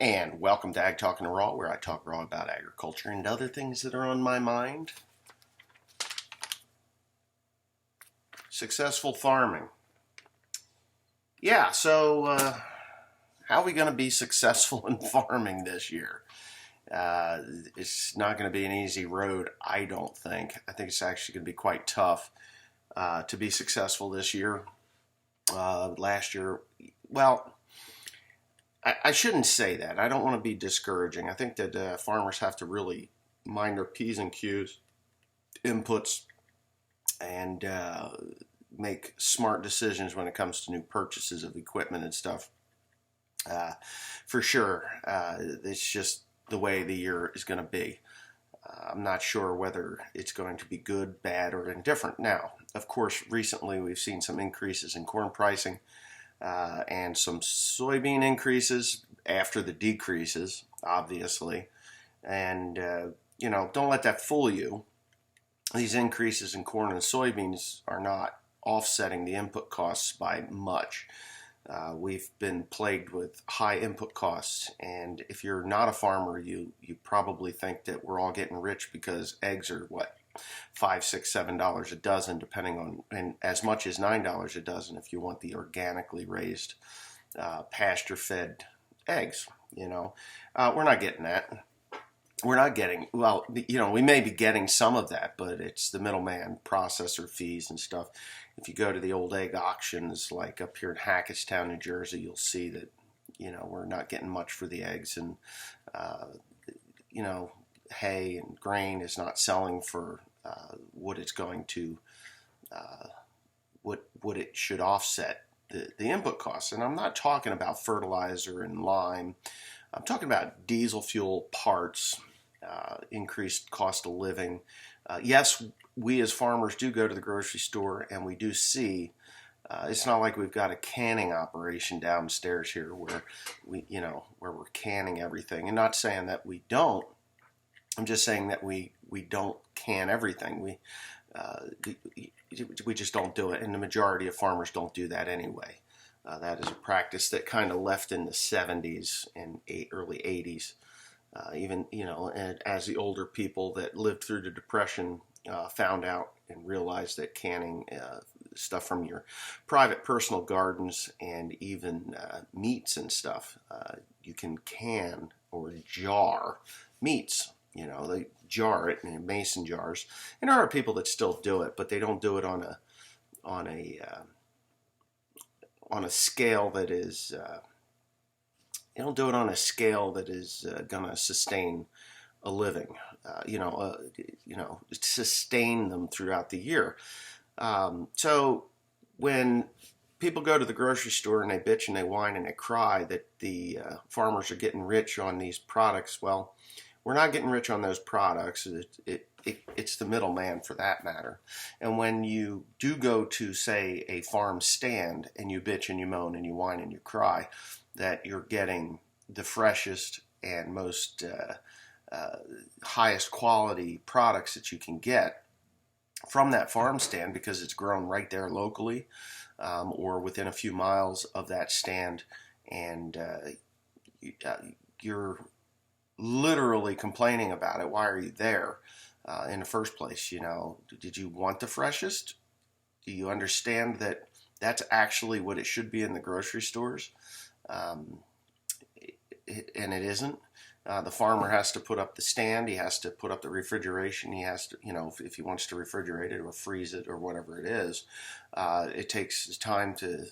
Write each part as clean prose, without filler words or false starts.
And welcome to Ag Talking Raw, where I talk raw about agriculture and other things that are on my mind. Successful farming. Yeah, so how are we going to be successful in farming this year? It's not going to be an easy road, I don't think. I think it's actually going to be quite tough to be successful this year. Last year, well, I shouldn't say that. I don't want to be discouraging. I think that farmers have to really mind their P's and Q's, inputs, and make smart decisions when it comes to new purchases of equipment and stuff. For sure, it's just the way the year is going to be. I'm not sure whether it's going to be good, bad, or indifferent. Now, of course, recently we've seen some increases in corn pricing. And some soybean increases after the decreases, obviously. And, don't let that fool you. These increases in corn and soybeans are not offsetting the input costs by much. We've been plagued with high input costs, and if you're not a farmer, you probably think that we're all getting rich because eggs are $5, $6, $7 a dozen, depending on, and as much as $9 a dozen if you want the organically raised, pasture-fed eggs. We're not getting that. We're not getting, we may be getting some of that, but it's the middleman processor fees and stuff. If you go to the old egg auctions, like up here in Hackettstown, New Jersey, you'll see that, we're not getting much for the eggs, and, hay and grain is not selling for what it's going to, what it should offset the input costs. And I'm not talking about fertilizer and lime. I'm talking about diesel fuel, parts, increased cost of living. Yes, we as farmers do go to the grocery store and we do see. It's not like we've got a canning operation downstairs here where where we're canning everything. And not saying that we don't. I'm just saying that we don't can everything. We just don't do it, and the majority of farmers don't do that anyway. That is a practice that kind of left in the 70s and early 80s. And as the older people that lived through the Depression found out and realized that canning stuff from your private personal gardens and even meats and stuff, you can can or jar meats. They jar it in mason jars, and there are people that still do it, but they don't do it on a scale that is. They don't do it on a scale that is going to sustain a living. Sustain them throughout the year. So when people go to the grocery store and they bitch and they whine and they cry that the farmers are getting rich on these products, well, we're not getting rich on those products. It's the middleman, for that matter. And when you do go to, say, a farm stand and you bitch and you moan and you whine and you cry that you're getting the freshest and most highest quality products that you can get from that farm stand because it's grown right there locally, or within a few miles of that stand, and you're literally complaining about it. Why are you there in the first place? Did you want the freshest? Do you understand that that's actually what it should be in the grocery stores? And it isn't. The farmer has to put up the stand. He has to put up the refrigeration. He has to, if he wants to refrigerate it or freeze it or whatever it is, it takes time to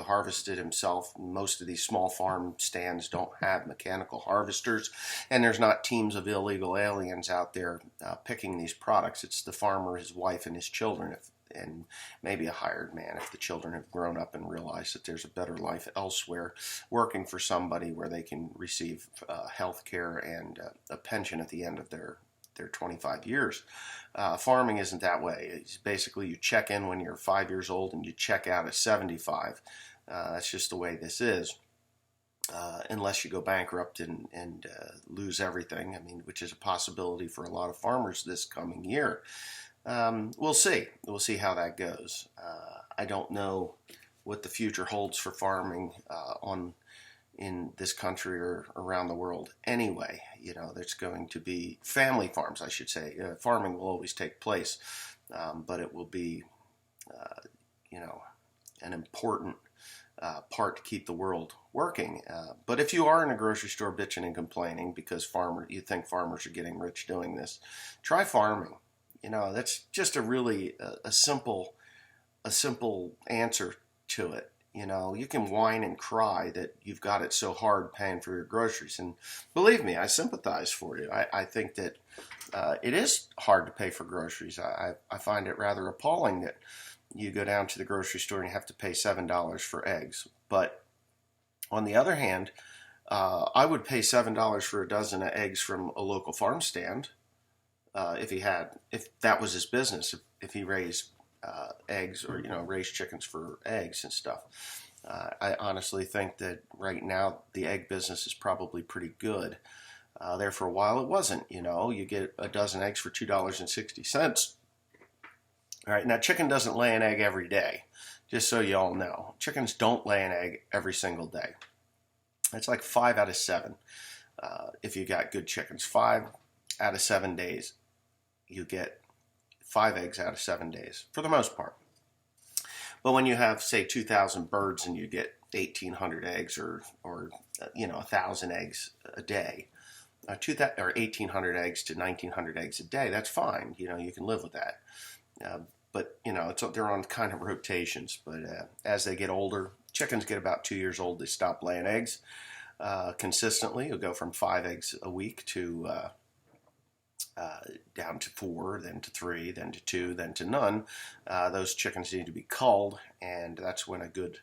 harvest it himself. Most of these small farm stands don't have mechanical harvesters, and there's not teams of illegal aliens out there picking these products. It's the farmer, his wife, and his children, and maybe a hired man if the children have grown up and realized that there's a better life elsewhere, working for somebody where they can receive health care and a pension at the end of their 25 years. Farming isn't that way. It's basically you check in when you're 5 years old and you check out at 75. That's just the way this is. Unless you go bankrupt and lose everything, which is a possibility for a lot of farmers this coming year. We'll see. We'll see how that goes. I don't know what the future holds for farming on in this country or around the world anyway. You know, there's going to be family farms, I should say. Farming will always take place, but it will be, you know, an important part to keep the world working. But if you are in a grocery store bitching and complaining because you think farmers are getting rich doing this, try farming. You know, that's just a really a simple answer to it. You know, you can whine and cry that you've got it so hard paying for your groceries. And believe me, I sympathize for you. I think that it is hard to pay for groceries. I find it rather appalling that you go down to the grocery store and you have to pay $7 for eggs. But on the other hand, I would pay $7 for a dozen of eggs from a local farm stand if that was his business, if he raised eggs or, you know, raise chickens for eggs and stuff. I honestly think that right now the egg business is probably pretty good. There for a while it wasn't. You know, you get a dozen eggs for $2.60. All right, now chicken doesn't lay an egg every day, just so you all know. Chickens don't lay an egg every single day. It's like 5 out of 7 if you got good chickens. 5 out of 7 days you get 5 eggs out of 7 days, for the most part. But when you have, say, 2,000 birds and you get 1,800 eggs or you know, 1,000 eggs a day, 1,800 eggs to 1,900 eggs a day, that's fine. You know, you can live with that. But, you know, they're on kind of rotations. But as they get older, chickens get about 2 years old, they stop laying eggs consistently. You'll go from 5 eggs a week to down to 4, then to 3, then to 2, then to none. Those chickens need to be culled, and that's when a good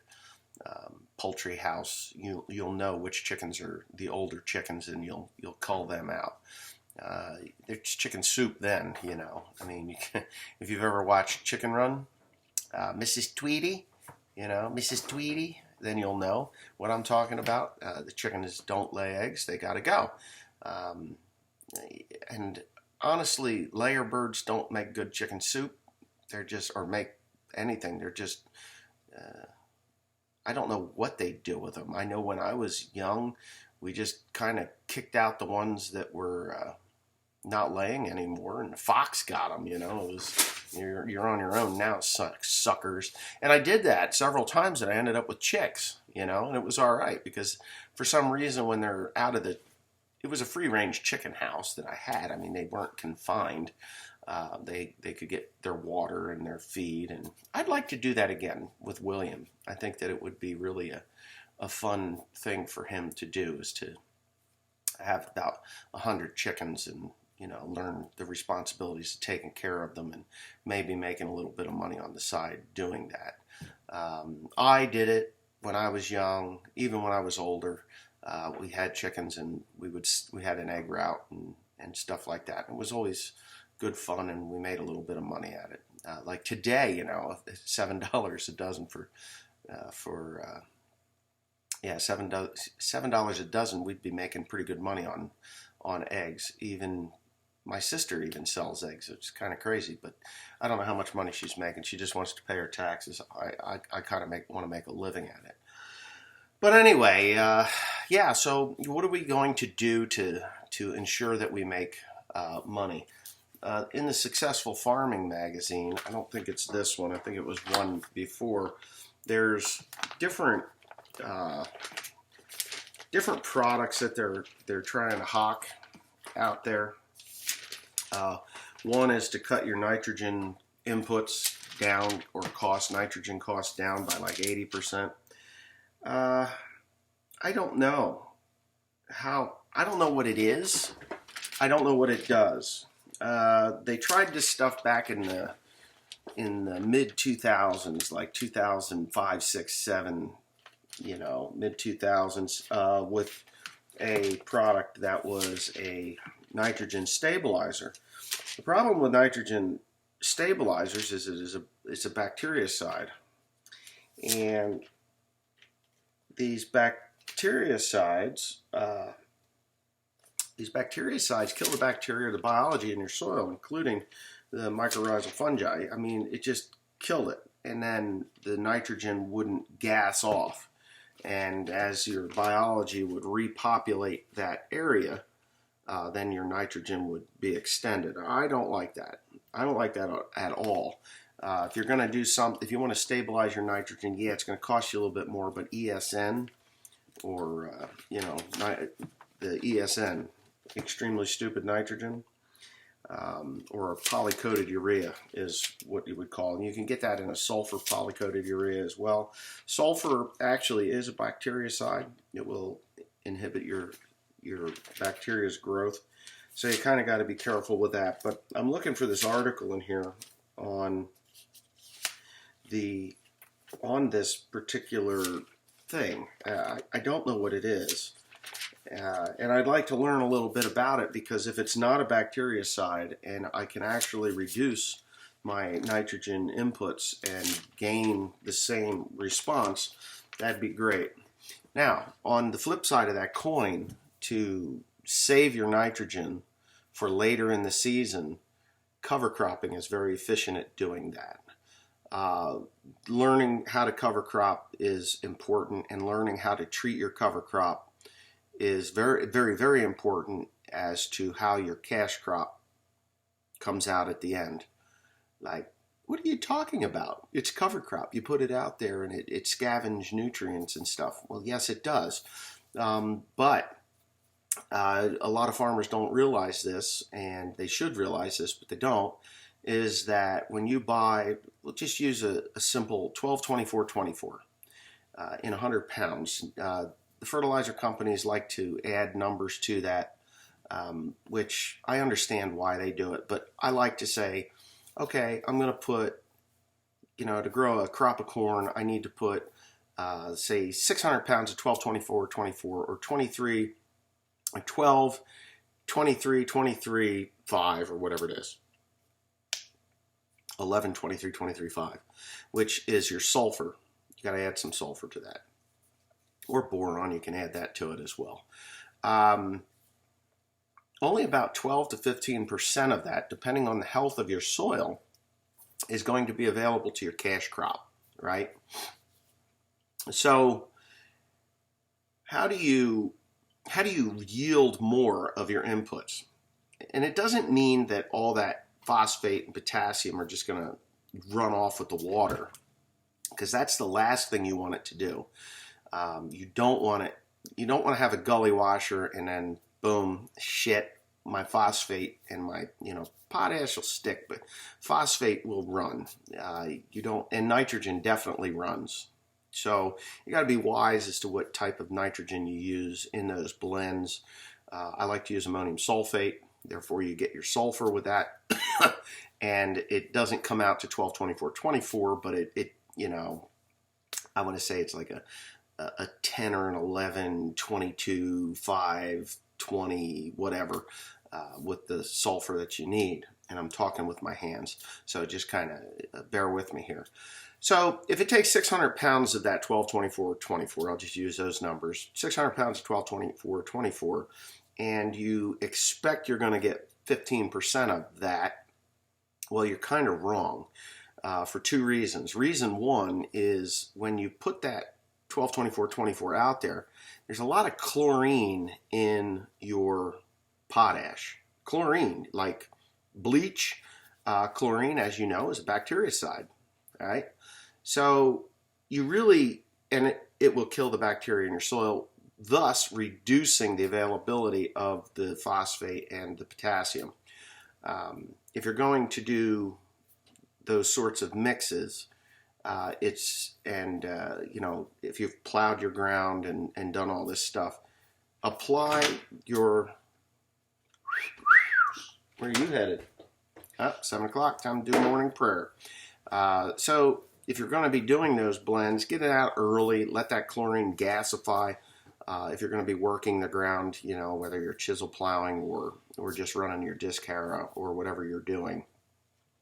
poultry house, you'll know which chickens are the older chickens, and you'll cull them out. It's chicken soup then, you know. I mean, if you've ever watched Chicken Run, Mrs. Tweety, you know, Mrs. Tweety, then you'll know what I'm talking about. The chickens don't lay eggs, they gotta go. And honestly, layer birds don't make good chicken soup. Or make anything. They're just, I don't know what they do with them. I know when I was young, we just kind of kicked out the ones that were not laying anymore, and the fox got them, you know. It was, you're on your own now, suckers. And I did that several times, and I ended up with chicks, you know, and it was all right, because for some reason when they're out of it was a free-range chicken house that I had. I mean, they weren't confined. They could get their water and their feed, and I'd like to do that again with William. I think that it would be really a fun thing for him to do, is to have about 100 chickens and, you know, learn the responsibilities of taking care of them and maybe making a little bit of money on the side doing that. I did it when I was young, even when I was older. We had chickens, and we had an egg route and stuff like that. It was always good fun, and we made a little bit of money at it. Like today, you know, $7 a dozen $7 a dozen, we'd be making pretty good money on eggs. Even my sister even sells eggs. It's kind of crazy, but I don't know how much money she's making. She just wants to pay her taxes. I kind of want to make a living at it. But anyway, yeah, so what are we going to do to ensure that we make money? In the Successful Farming magazine, I don't think it's this one, I think it was one before, there's different products that they're trying to hawk out there. One is to cut your nitrogen inputs down, or nitrogen costs down by like 80%. I don't know what it is. I don't know what it does. They tried this stuff back in the mid 2000s, like 2005, 6, 7, you know, mid 2000s, with a product that was a nitrogen stabilizer. The problem with nitrogen stabilizers is it's a bactericide, and these bactericides kill the bacteria, the biology in your soil, including the mycorrhizal fungi. I mean, it just killed it, and then the nitrogen wouldn't gas off, And as your biology would repopulate that area, then your nitrogen would be extended. I don't like that. I don't like that at all. If you're going to do something, if you want to stabilize your nitrogen, yeah, it's going to cost you a little bit more, but ESN, or the ESN, extremely stupid nitrogen, or a polycoated urea is what you would call it. And you can get that in a sulfur polycoated urea as well. Sulfur actually is a bactericide. It will inhibit your bacteria's growth. So you kind of got to be careful with that. But I'm looking for this article in here on this particular thing. I don't know what it is. And I'd like to learn a little bit about it, because if it's not a bactericide and I can actually reduce my nitrogen inputs and gain the same response, that'd be great. Now, on the flip side of that coin, to save your nitrogen for later in the season, cover cropping is very efficient at doing that. Learning how to cover crop is important, and learning how to treat your cover crop is very, very, very important as to how your cash crop comes out at the end. Like, what are you talking about? It's cover crop. You put it out there and it scavenges nutrients and stuff. Well, yes, it does. But a lot of farmers don't realize this, and they should realize this, but they don't, is that when you buy, we'll just use a simple 12-24-24 in 100 pounds. The fertilizer companies like to add numbers to that, which I understand why they do it, but I like to say, okay, I'm going to put, to grow a crop of corn, I need to put, say, 600 pounds of 12-24-24, or 23, 12, 23, 23, 5, or whatever it is. 11, 23, 23, 5, which is your sulfur. You got to add some sulfur to that. Or boron, you can add that to it as well. Only about 12 to 15% of that, depending on the health of your soil, is going to be available to your cash crop, right? So how do you yield more of your inputs? And it doesn't mean that all that phosphate and potassium are just going to run off with the water, because that's the last thing you want it to do. You don't want to have a gully washer and then boom, shit, my phosphate and my, potash will stick, but phosphate will run. And nitrogen definitely runs. So you got to be wise as to what type of nitrogen you use in those blends. I like to use ammonium sulfate. Therefore, you get your sulfur with that, and it doesn't come out to 12-24-24, but it I want to say it's like a 10 or an 11, 22, 5, 20, whatever, with the sulfur that you need. And I'm talking with my hands, so just kind of bear with me here. So if it takes 600 pounds of that 12-24-24, I'll just use those numbers, 600 pounds of 12-24-24, and you expect you're going to get 15% of that, well, you're kind of wrong for two reasons. Reason one is when you put that 12-24-24 out there, there's a lot of chlorine in your potash. Chlorine, like bleach, chlorine, as you know, is a bactericide, right? So you really, and it will kill the bacteria in your soil, thus reducing the availability of the phosphate and the potassium. If you're going to do those sorts of mixes, if you've plowed your ground and done all this stuff, apply your, where are you headed? 7 o'clock, time to do morning prayer. So if you're going to be doing those blends, get it out early, let that chlorine gasify. If you're going to be working the ground, whether you're chisel plowing or just running your disc harrow or whatever you're doing,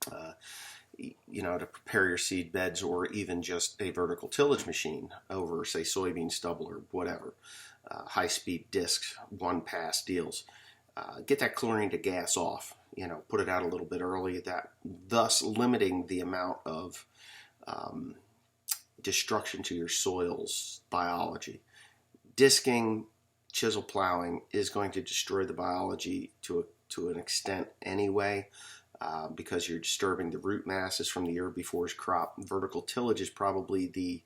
to prepare your seed beds, or even just a vertical tillage machine over, say, soybean stubble or whatever, high-speed discs, one-pass deals. Get that chlorine to gas off, put it out a little bit early, thus limiting the amount of destruction to your soil's biology. Disking, chisel plowing is going to destroy the biology to an extent anyway, because you're disturbing the root masses from the herbivore's crop. Vertical tillage is probably the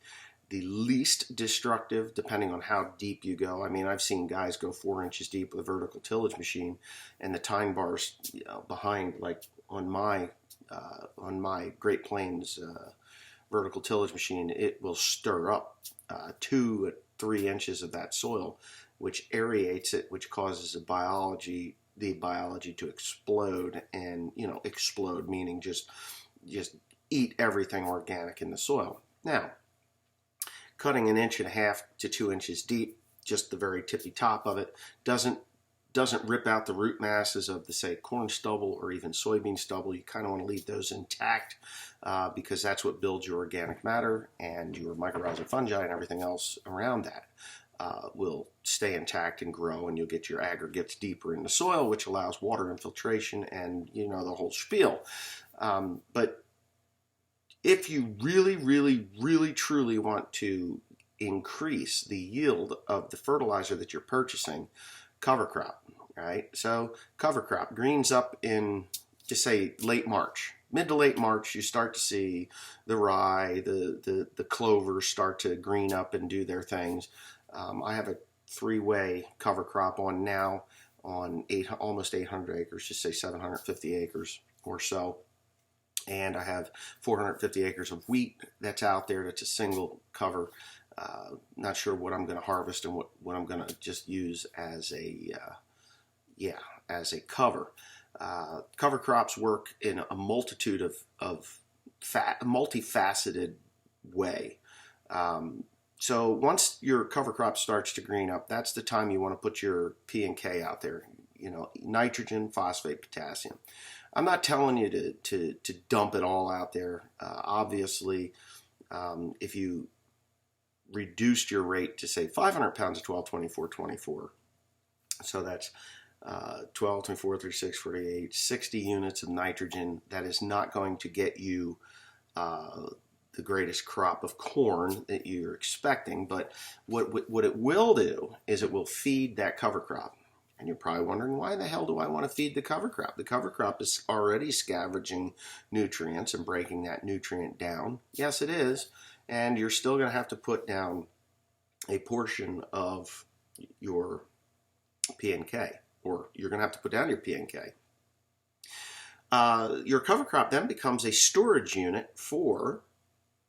least destructive, depending on how deep you go. I mean, I've seen guys go 4 inches deep with a vertical tillage machine, and the tine bars, behind, like on my Great Plains vertical tillage machine, it will stir up 2 to 3 inches of that soil, which aerates it, which causes the biology to explode, and explode meaning just eat everything organic in the soil. Now, cutting 1.5 inches to 2 inches deep, just the very tippy top of it, doesn't rip out the root masses of the, say, corn stubble or even soybean stubble. You kind of want to leave those intact, because that's what builds your organic matter, and your mycorrhizal fungi and everything else around that will stay intact and grow, and you'll get your aggregates deeper in the soil, which allows water infiltration and the whole spiel. But if you really, really, really, truly want to increase the yield of the fertilizer that you're purchasing, cover crop, right? So cover crop greens up in, just say, late March. Mid to late March, you start to see the rye, the clovers start to green up and do their things. I have a 3-way cover crop on now on almost 800 acres, just say 750 acres or so. And I have 450 acres of wheat that's out there. That's a single cover. Not sure what I'm going to harvest and what I'm going to just use as a cover. Cover crops work in a multitude of multifaceted way. So once your cover crop starts to green up, that's the time you want to put your P and K out there. Nitrogen, phosphate, potassium. I'm not telling you to dump it all out there. Obviously, if you reduced your rate to, say, 500 pounds of 12, 24, 24, so that's 12, 24, 36, 48, 60 units of nitrogen, that is not going to get you the greatest crop of corn that you're expecting. But what it will do is it will feed that cover crop. And you're probably wondering, why the hell do I want to feed the cover crop? The cover crop is already scavenging nutrients and breaking that nutrient down. Yes, it is. And you're still going to have to put down a portion of your P and K, or you're going to have to put down your P and K. Your cover crop then becomes a storage unit for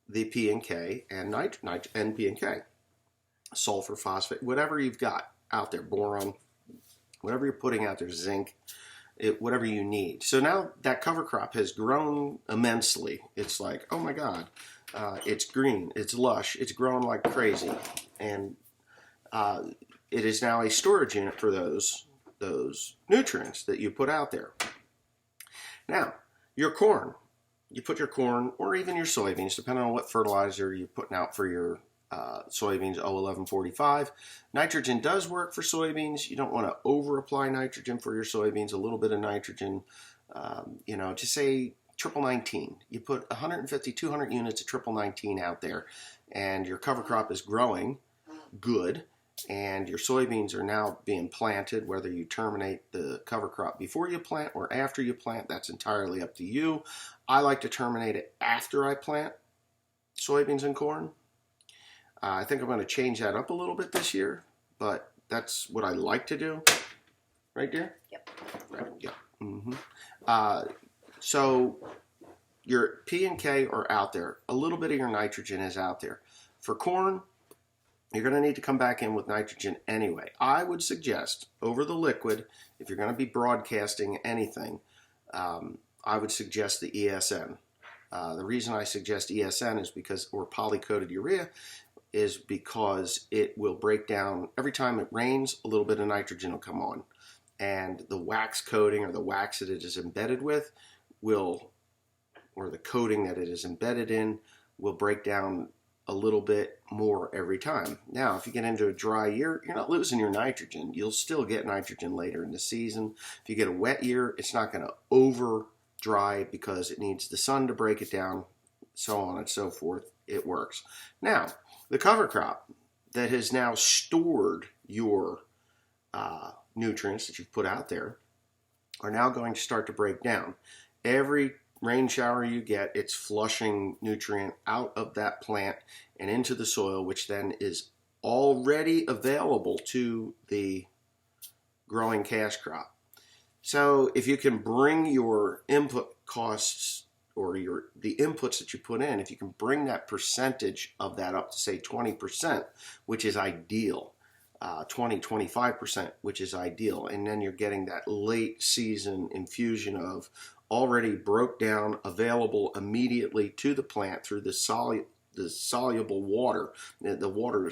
the P and K and and P and K, sulfur, phosphate, whatever you've got out there, boron, whatever you're putting out there, zinc, whatever you need. So now that cover crop has grown immensely. It's like, oh my God, it's green, it's lush, it's growing like crazy, and it is now a storage unit for those nutrients that you put out there. Now, your corn. You put your corn, or even your soybeans, depending on what fertilizer you're putting out for your soybeans, 1145. Nitrogen does work for soybeans. You don't want to over-apply nitrogen for your soybeans. A little bit of nitrogen, just say triple 19. You put 150, 200 units of triple 19 out there, and your cover crop is growing good, and your soybeans are now being planted. Whether you terminate the cover crop before you plant or after you plant, that's entirely up to you. I like to terminate it after I plant soybeans and corn. I think I'm going to change that up a little bit this year, but that's what I like to do. Right, dear? Yep. Right, yeah. Mm-hmm. So your P and K are out there. A little bit of your nitrogen is out there. For corn, you're going to need to come back in with nitrogen anyway. I would suggest over the liquid, if you're going to be broadcasting anything, I would suggest the ESN. The reason I suggest ESN is because, or polycoated urea, is because it will break down every time it rains. A little bit of nitrogen will come on, and the wax coating or the wax that it is embedded with will, or the coating that it is embedded in, will break down a little bit more every time. Now, if you get into a dry year, you're not losing your nitrogen. You'll still get nitrogen later in the season. If you get a wet year, it's not going to over dry because it needs the sun to break it down, so on and so forth. it works. Now, the cover crop that has now stored your nutrients that you've put out there are now going to start to break down. Every rain shower you get, it's flushing nutrient out of that plant and into the soil, which then is already available to the growing cash crop. So if you can bring your input costs or the inputs that you put in, if you can bring that percentage of that up to say 20%, which is ideal, 20-25%, which is ideal, and then you're getting that late season infusion of already broke down, available immediately to the plant through the soluble water, the water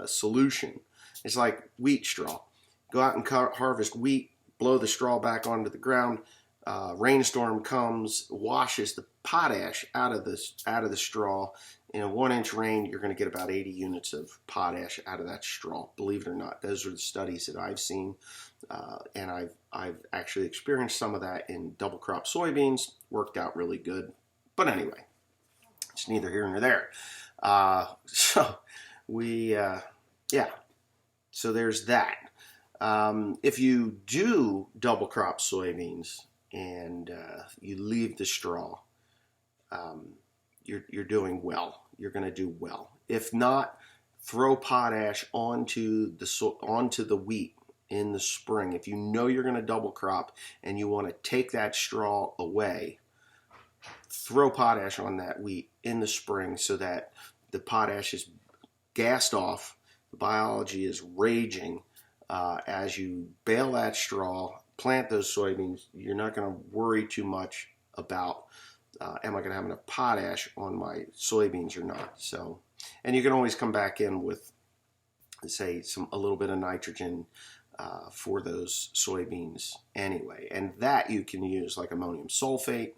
solution. It's like wheat straw. Go out and harvest wheat, blow the straw back onto the ground. Rainstorm comes, washes the potash out of the straw. In a 1-inch rain, you're going to get about 80 units of potash out of that straw. Believe it or not, those are the studies that I've seen, and I've actually experienced some of that in double crop soybeans. Worked out really good. But anyway, it's neither here nor there. So there's that. If you do double crop soybeans and you leave the straw, you're doing well. You're going to do well. If not, throw potash onto the wheat in the spring. If you know you're going to double crop and you want to take that straw away, throw potash on that wheat in the spring so that the potash is gassed off. The biology is raging. As you bale that straw, plant those soybeans, you're not going to worry too much about am I going to have enough potash on my soybeans or not. So, and you can always come back in with, say, a little bit of nitrogen for those soybeans anyway, and that you can use like ammonium sulfate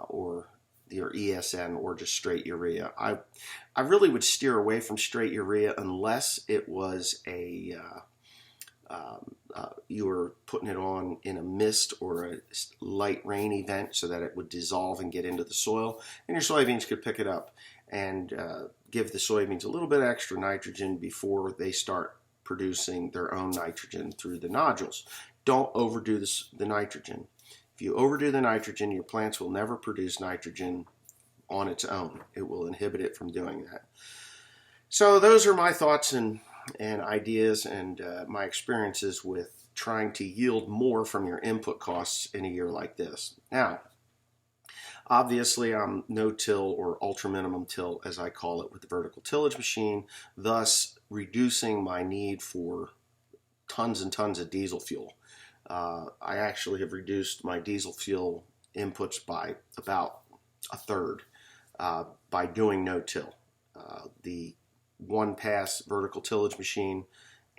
or your ESN or just straight urea. I really would steer away from straight urea unless it was you were putting it on in a mist or a light rain event so that it would dissolve and get into the soil, and your soybeans could pick it up and give the soybeans a little bit extra nitrogen before they start producing their own nitrogen through the nodules. Don't overdo the nitrogen. If you overdo the nitrogen, your plants will never produce nitrogen on its own. It will inhibit it from doing that. So those are my thoughts and ideas and my experiences with trying to yield more from your input costs in a year like this. Now, obviously I'm no-till or ultra-minimum till, as I call it, with the vertical tillage machine, thus reducing my need for tons and tons of diesel fuel. I actually have reduced my diesel fuel inputs by about a third by doing no-till. The one-pass vertical tillage machine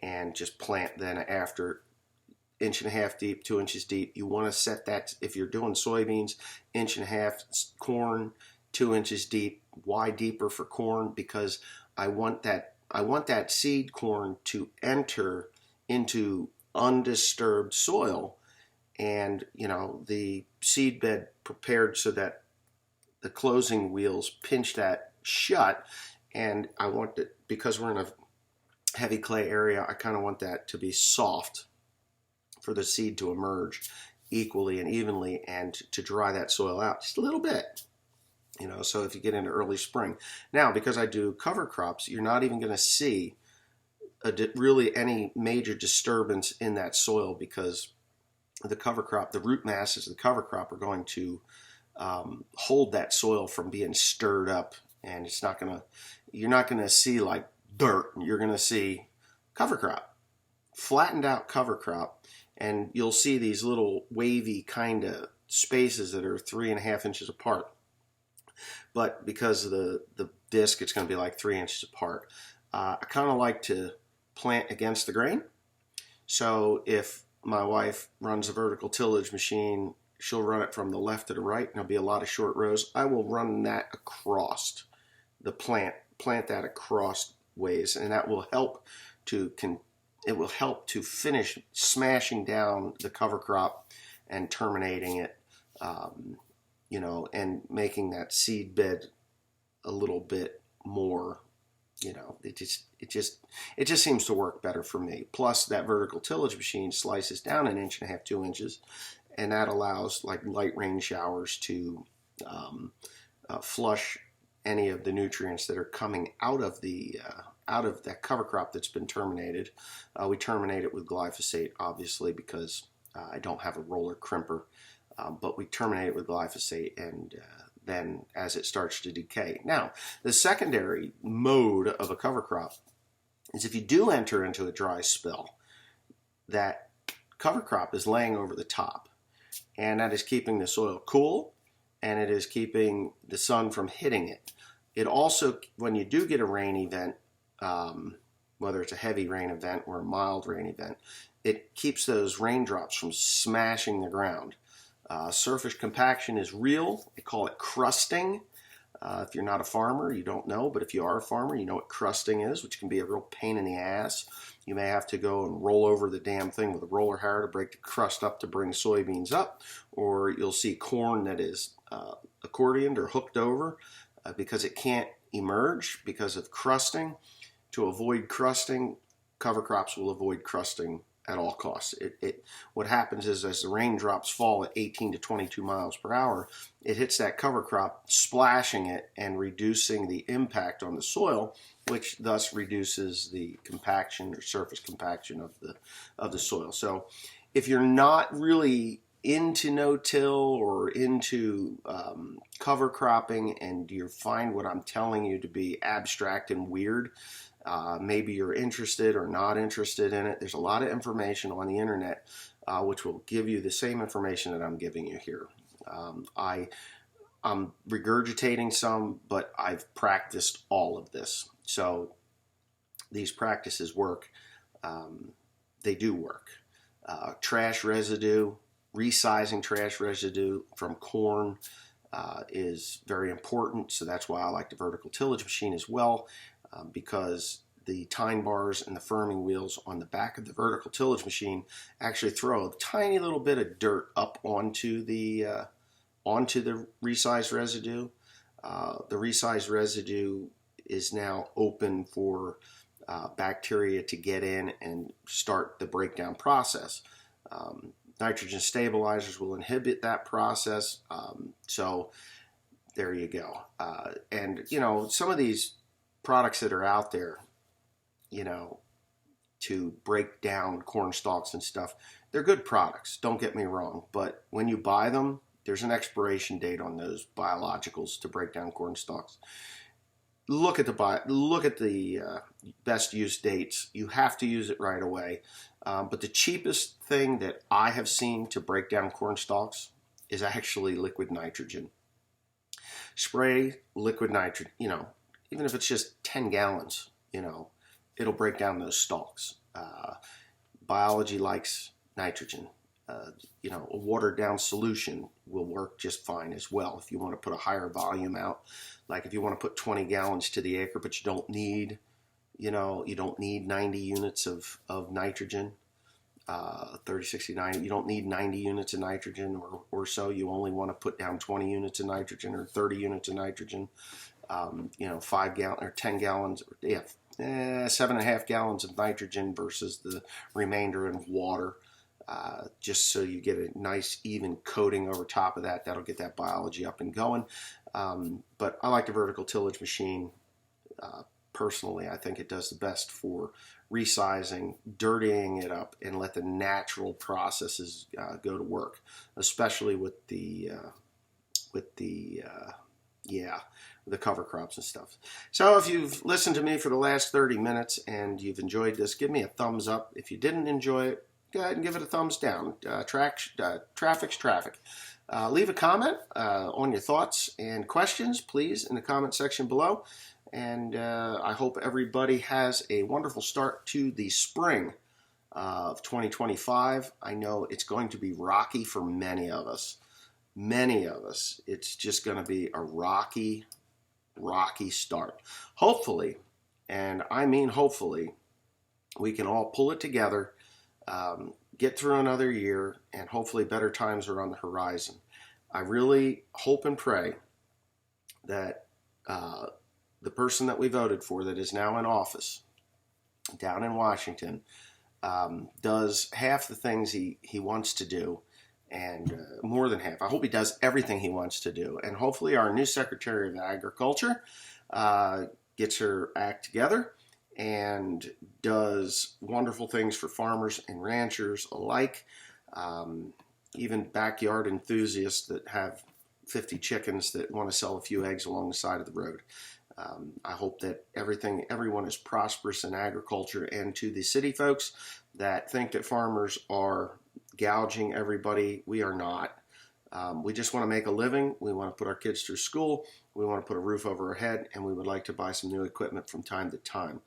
and just plant then after 1.5 inches deep, 2 inches deep. You want to set that, if you're doing soybeans, 1.5 inches, corn 2 inches deep. Why deeper for corn? Because I want that seed corn to enter into undisturbed soil and the seed bed prepared so that the closing wheels pinch that shut. And I want it, because we're in a heavy clay area, I kind of want that to be soft for the seed to emerge equally and evenly and to dry that soil out just a little bit. So if you get into early spring. Now, because I do cover crops, you're not even going to see really any major disturbance in that soil, because the cover crop, the root masses of the cover crop are going to hold that soil from being stirred up, and you're not going to see like dirt. You're going to see cover crop, flattened out cover crop, and you'll see these little wavy kind of spaces that are 3.5 inches apart. But because of the disc, it's going to be like 3 inches apart. I kind of like to plant against the grain. So if my wife runs a vertical tillage machine, she'll run it from the left to the right, and there'll be a lot of short rows. I will run that across the plant that across ways, and that will help to finish smashing down the cover crop and terminating it, and making that seed bed a little bit more. It just seems to work better for me. Plus, that vertical tillage machine slices down 1.5 inches, 2 inches, and that allows like light rain showers to flush any of the nutrients that are coming out of that cover crop that's been terminated. We terminate it with glyphosate, obviously, because I don't have a roller crimper, but we terminate it with glyphosate, and then as it starts to decay. Now, the secondary mode of a cover crop is if you do enter into a dry spell, that cover crop is laying over the top, and that is keeping the soil cool, and it is keeping the sun from hitting it. It also, when you do get a rain event, whether it's a heavy rain event or a mild rain event, it keeps those raindrops from smashing the ground. Surface compaction is real. They call it crusting. If you're not a farmer, you don't know, but if you are a farmer, you know what crusting is, which can be a real pain in the ass. You may have to go and roll over the damn thing with a roller harrow to break the crust up to bring soybeans up, or you'll see corn that is accordioned or hooked over because it can't emerge because of crusting. To avoid crusting, cover crops will avoid crusting at all costs. What happens is as the raindrops fall at 18 to 22 miles per hour, it hits that cover crop, splashing it and reducing the impact on the soil, which thus reduces the compaction or surface compaction of the soil. So if you're not really into no-till or into cover cropping and you find what I'm telling you to be abstract and weird, maybe you're interested or not interested in it. There's a lot of information on the internet which will give you the same information that I'm giving you here. I'm regurgitating some, but I've practiced all of this. So these practices work. They do work. Trash residue, resizing trash residue from corn is very important. So that's why I like the vertical tillage machine as well. Because the tine bars and the firming wheels on the back of the vertical tillage machine actually throw a tiny little bit of dirt up onto the resized residue. The resized residue is now open for bacteria to get in and start the breakdown process. Nitrogen stabilizers will inhibit that process. So there you go. And some of these products that are out there, to break down corn stalks and stuff, they're good products, don't get me wrong, but when you buy them, there's an expiration date on those biologicals to break down corn stalks. Look at the best use dates. You have to use it right away. But the cheapest thing that I have seen to break down corn stalks is actually liquid nitrogen. Spray liquid nitrogen, even if it's just 10 gallons, it'll break down those stalks. Biology likes nitrogen. A watered down solution will work just fine as well. If you want to put a higher volume out, like if you want to put 20 gallons to the acre, but you don't need 90 units of nitrogen, 30, 60, 90, you don't need 90 units of nitrogen or so. You only want to put down 20 units of nitrogen or 30 units of nitrogen. 5 gallon or 10 gallons, 7.5 gallons of nitrogen versus the remainder in water, just so you get a nice even coating over top of that. That'll get that biology up and going. But I like the vertical tillage machine. Personally, I think it does the best for resizing, dirtying it up, and let the natural processes go to work, especially with the cover crops and stuff. So if you've listened to me for the last 30 minutes and you've enjoyed this, give me a thumbs up. If you didn't enjoy it, go ahead and give it a thumbs down. Traffic's traffic. Leave a comment on your thoughts and questions, please, in the comment section below. And I hope everybody has a wonderful start to the spring of 2025. I know it's going to be rocky for many of us. It's just going to be a rocky start. Hopefully, and I mean hopefully, we can all pull it together, get through another year, and hopefully better times are on the horizon. I really hope and pray that the person that we voted for that is now in office down in Washington does half the things he wants to do, and more than half. I hope he does everything he wants to do. And hopefully our new Secretary of Agriculture gets her act together and does wonderful things for farmers and ranchers alike, even backyard enthusiasts that have 50 chickens that want to sell a few eggs along the side of the road. I hope that everyone is prosperous in agriculture. And to the city folks that think that farmers are gouging everybody, we are not. We just want to make a living. We want to put our kids through school. We want to put a roof over our head, and we would like to buy some new equipment from time to time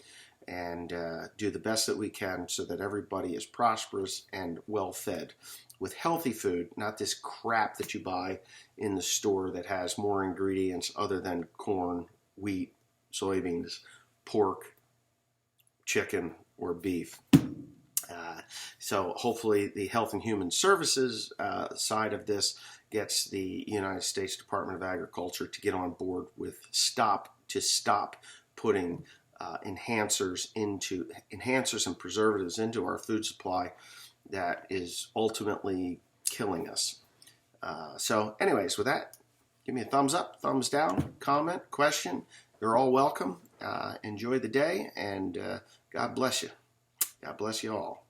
and do the best that we can so that everybody is prosperous and well fed with healthy food, not this crap that you buy in the store that has more ingredients other than corn, wheat, soybeans, pork, chicken, or beef. So hopefully the Health and Human Services side of this gets the United States Department of Agriculture to get on board with stop putting enhancers and preservatives into our food supply that is ultimately killing us. So anyways, with that, give me a thumbs up, thumbs down, comment, question. You're all welcome. Enjoy the day, and God bless you. God bless you all.